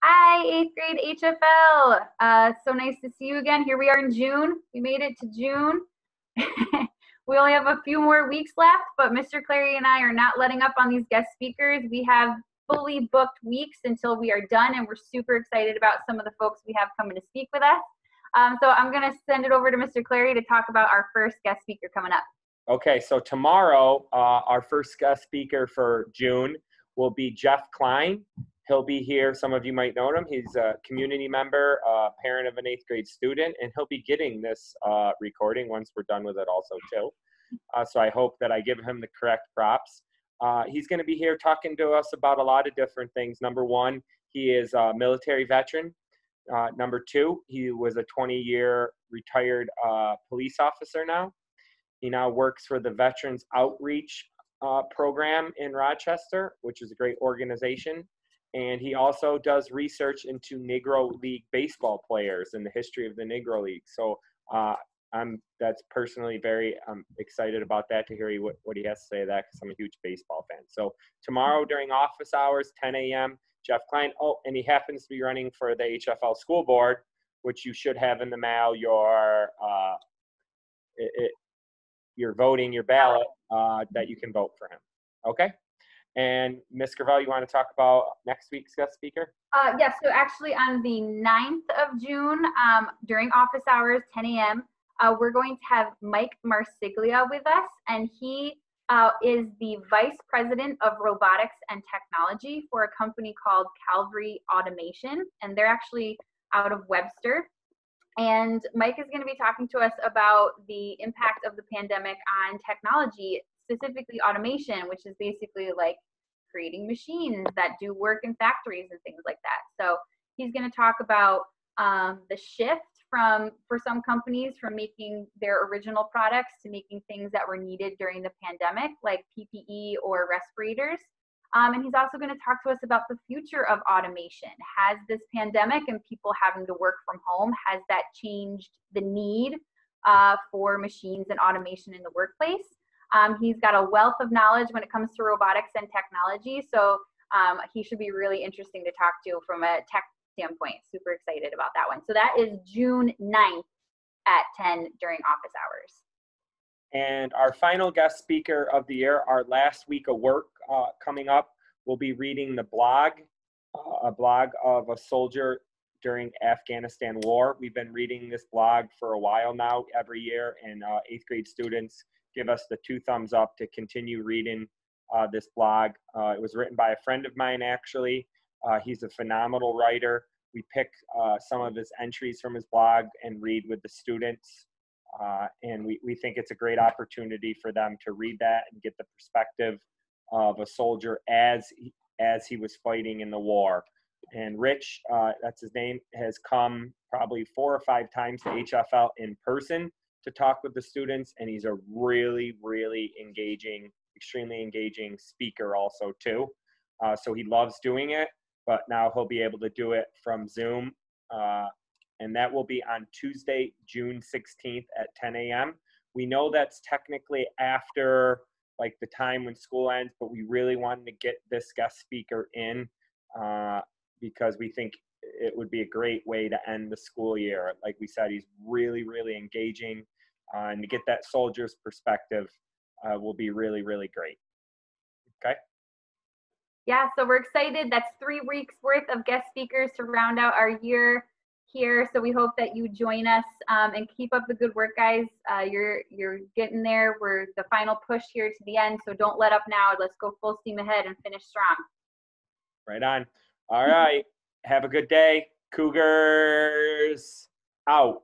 Hi, 8th grade HFL. So nice to see you again. Here we are in June. We made it to June. We only have a few more weeks left, but Mr. Clary and I are not letting up on these guest speakers. We have fully booked weeks until we are done, and we're super excited about some of the folks we have coming to speak with us. So I'm going to send it over to Mr. Clary to talk about our first guest speaker coming up. Okay, so tomorrow, our first guest speaker for June will be Jeff Klein. He'll be here. Some of you might know him. He's a community member, parent of an 8th grade student, and he'll be getting this recording once we're done with it also too. So I hope that I give him the correct props. He's going to be here talking to us about a lot of different things. Number one, he is a military veteran. Number two, he was a 20-year retired police officer now. He now works for the Veterans Outreach Program in Rochester, which is a great organization. And he also does research into Negro League baseball players and the history of the Negro League. So that's personally very excited about that, to hear what he has to say to that, because I'm a huge baseball fan. So tomorrow during office hours, 10 a.m., Jeff Klein. Oh, and he happens to be running for the HFL school board, which you should have in the mail your voting, your ballot, that you can vote for him. Okay? And Ms. Gravel, you want to talk about next week's guest speaker? Yes, so actually on the 9th of June, during office hours, 10 a.m., we're going to have Mike Marsiglia with us, and he is the Vice President of Robotics and Technology for a company called Calvary Automation, and they're actually out of Webster. And Mike is going to be talking to us about the impact of the pandemic on technology, specifically automation, which is basically like creating machines that do work in factories and things like that. So he's going to talk about the shift for some companies from making their original products to making things that were needed during the pandemic, like PPE or respirators. And he's also going to talk to us about the future of automation. Has this pandemic and people having to work from home, has that changed the need for machines and automation in the workplace? He's got a wealth of knowledge when it comes to robotics and technology. So he should be really interesting to talk to from a tech standpoint. Super excited about that one. So that is June 9th at 10 during office hours. And our final guest speaker of the year, our last week of work coming up, will be reading the blog, a blog of a soldier during Afghanistan war. We've been reading this blog for a while now, every year, and 8th grade students give us the 2 thumbs up to continue reading this blog. It was written by a friend of mine, actually. He's a phenomenal writer. We pick some of his entries from his blog and read with the students. And we think it's a great opportunity for them to read that and get the perspective of a soldier as he was fighting in the war. And Rich, that's his name, has come probably 4 or 5 times to HFL in person to talk with the students, and he's a really, really engaging, extremely engaging speaker also too. So he loves doing it, but now he'll be able to do it from Zoom. And that will be on Tuesday, June 16th at 10 a.m. We know that's technically after like the time when school ends, but we really wanted to get this guest speaker in because we think it would be a great way to end the school year. Like we said, he's really, really engaging, and to get that soldier's perspective will be really, really great. Okay. Yeah, so we're excited. That's 3 weeks worth of guest speakers to round out our year here. So we hope that you join us and keep up the good work, guys. You're getting there. We're the final push here to the end. So don't let up now. Let's go full steam ahead and finish strong. Right on. All right. Have a good day. Cougars out.